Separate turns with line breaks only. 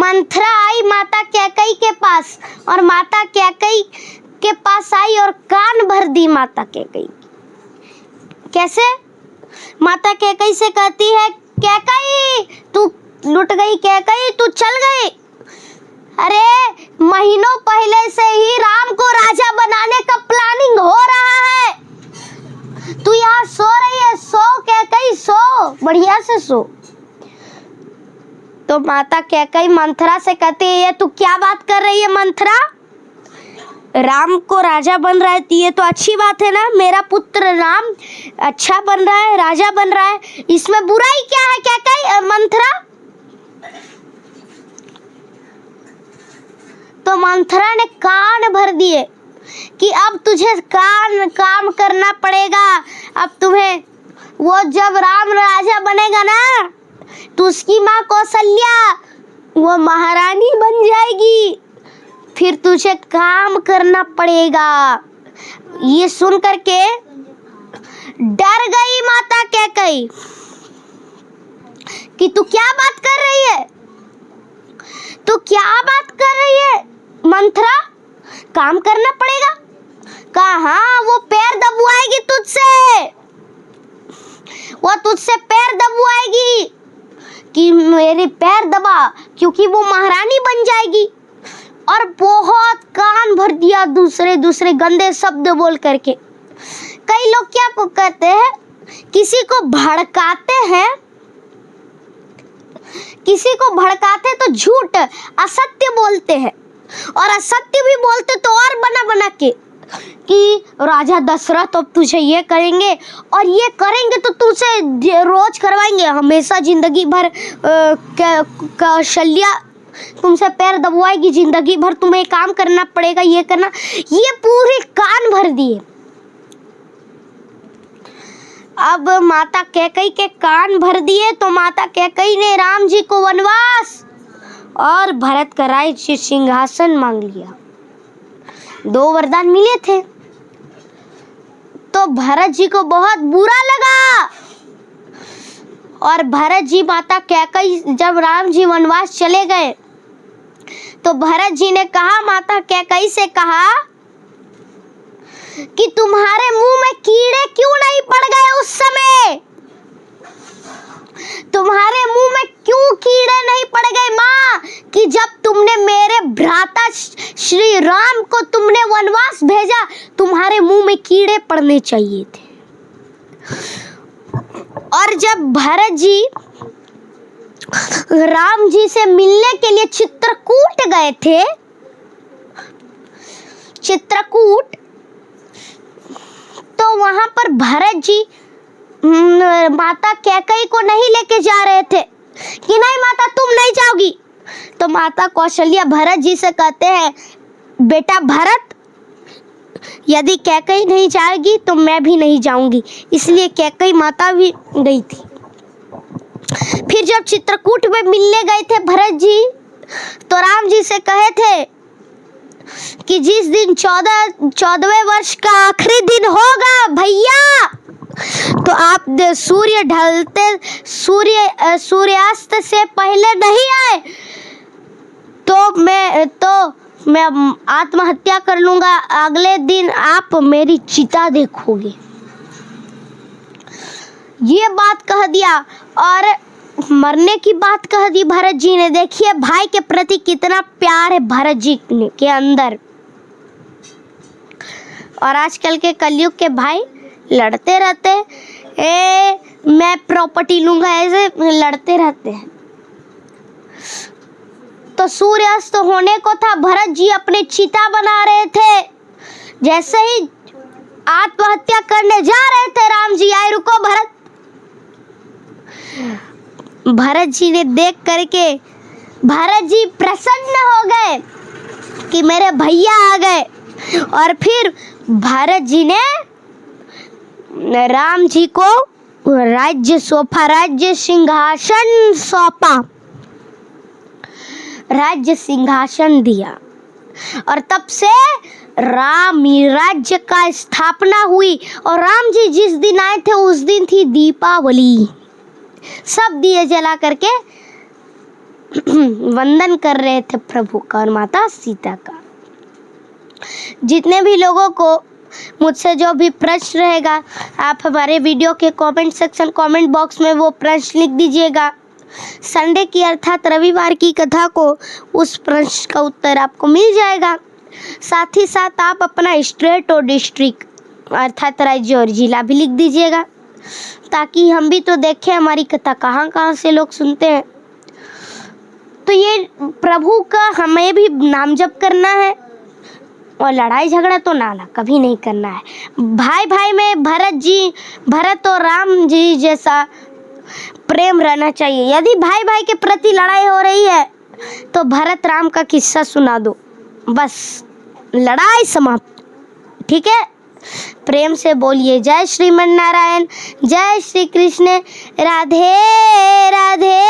मंथरा आई माता कैकई के पास, और माता कैकई के पास आई और कान भर दी माता कैकई। कैसे? माता कैकई से कहती है, कैकई तू लुट गई, कैकई तू चल गई। अरे महीनों पहले से ही राम को राजा बनाने का प्लानिंग हो रहा है, तू यहाँ सो रही है, सो कैकई सो, बढ़िया से सो। तो माता कैकई मंथरा से कहती है, ये तू क्या बात कर रही है मंथरा? राम को राजा बन रहा है, ये तो अच्छी बात है ना, मेरा पुत्र राम अच्छा बन रहा है, राजा बन रहा है, इसमें बुराई क्या है कैकई मंथरा? तो मंथरा ने कान भर दिए कि अब तुझे काम करना पड़ेगा। अब तुम्हें वो जब राम राजा बनेगा ना, तो उसकी माँ कौशल्या वो महारानी बन जाएगी, फिर तुझे काम करना पड़ेगा। ये सुन करके डर गई माता कैकई कि तू क्या बात कर रही है, तू क्या बात कर रही है मंथरा, काम करना पड़ेगा? कहाँ, वो पैर दबवाएगी तुझसे, वो तुझसे पैर दबवाएगी कि मेरे पैर दबा, क्योंकि वो महारानी बन जाएगी। और बहुत कान भर दिया दूसरे गंदे शब्द बोल करके। कई लोग क्या कहते हैं, किसी को भड़काते तो झूठ असत्य बोलते हैं, और असत्य भी बोलते तो और बना के कि राजा दशरथ अब तुझे ये करेंगे और ये करेंगे, तो तुझसे रोज करवाएंगे, हमेशा जिंदगी भर कौशल्या तुमसे पैर दबवाएगी, जिंदगी भर तुम्हें काम करना पड़ेगा, ये करना, ये पूरे कान भर दिए। अब माता कैकई के कान भर दिए तो माता कैकई ने राम जी को वनवास और भरत का राज्य सिंहासन मांग लिया। 2 वरदान मिले थे, तो भरत जी को बहुत बुरा लगा, और भरत जी माता कैकई जब राम जी वनवास चले गए तो भरत जी ने कहा, माता कैकई से कहा कि तुम्हारे मुंह में कीड़े क्यों नहीं पड़ गए उस समय, तुम्हारे मुंह में क्यों कीड़े नहीं पड़ गए माँ, कि जब तुमने मेरे भ्राता श्री राम को तुमने वनवास भेजा, तुम्हारे मुंह में कीड़े पड़ने चाहिए थे। और जब भरत जी राम जी से मिलने के लिए चित्रकूट गए थे, चित्रकूट, तो वहां पर भरत जी माता कैकई को नहीं लेके जा रहे थे कि नहीं माता तुम नहीं जाओगी। तो माता कौशल्या भरत जी से कहते हैं, बेटा भरत, यदि कैकई नहीं जाएगी तो मैं भी नहीं जाऊंगी, इसलिए कैकई माता भी गई थी। फिर जब चित्रकूट में मिलने गए थे भरत जी, तो राम जी से कहे थे कि जिस दिन 14वें वर्ष का आखिरी दिन होगा भैया, तो आप सूर्यास्त से पहले नहीं आए तो मैं आत्महत्या कर लूंगा, अगले दिन आप मेरी चिता देखोगे। ये बात कह दिया और मरने की बात कह दी भरत जी ने। देखिए भाई के प्रति कितना प्यार है भरत जी के अंदर। और आजकल के कलयुग के भाई लड़ते रहते हैं, मैं प्रॉपर्टी लूंगा, ऐसे लड़ते रहते हैं। तो सूर्यास्त होने को था, भरत जी अपने चिता बना रहे थे। जैसे ही आत्महत्या करने जा रहे थे, राम जी आए, रुको भरत। भरत जी ने देख करके भरत जी प्रसन्न हो गए कि मेरे भैया आ गए। और फिर भरत जी ने राम जी को राज्य सौंपा, राज्य सिंहासन सौंपा, राज्य सिंहासन दिया। और तब से राम राज्य का स्थापना हुई। और राम जी जिस दिन आए थे उस दिन थी दीपावली। सब दिए जला करके वंदन कर रहे थे प्रभु का और माता सीता का। जितने भी लोगों को मुझसे जो भी प्रश्न रहेगा, आप हमारे वीडियो के कमेंट सेक्शन कमेंट बॉक्स में वो प्रश्न लिख दीजिएगा। संडे की अर्थात रविवार की कथा को उस प्रश्न का उत्तर आपको मिल जाएगा। साथ ही साथ आप अपना स्टेट और डिस्ट्रिक्ट अर्थात राज्य और जिला भी लिख दीजिएगा, ताकि हम भी तो देखें हमारी कथा कहाँ कहाँ से लोग सुनते हैं। तो ये प्रभु का हमें भी नाम जप करना है और लड़ाई झगड़ा तो नाना कभी नहीं करना है। भाई भाई में भरत और राम जी जैसा प्रेम रहना चाहिए। यदि भाई भाई के प्रति लड़ाई हो रही है तो भरत राम का किस्सा सुना दो, बस लड़ाई समाप्त। ठीक है, प्रेम से बोलिए जय श्रीमन नारायण, जय श्री कृष्ण, राधे राधे।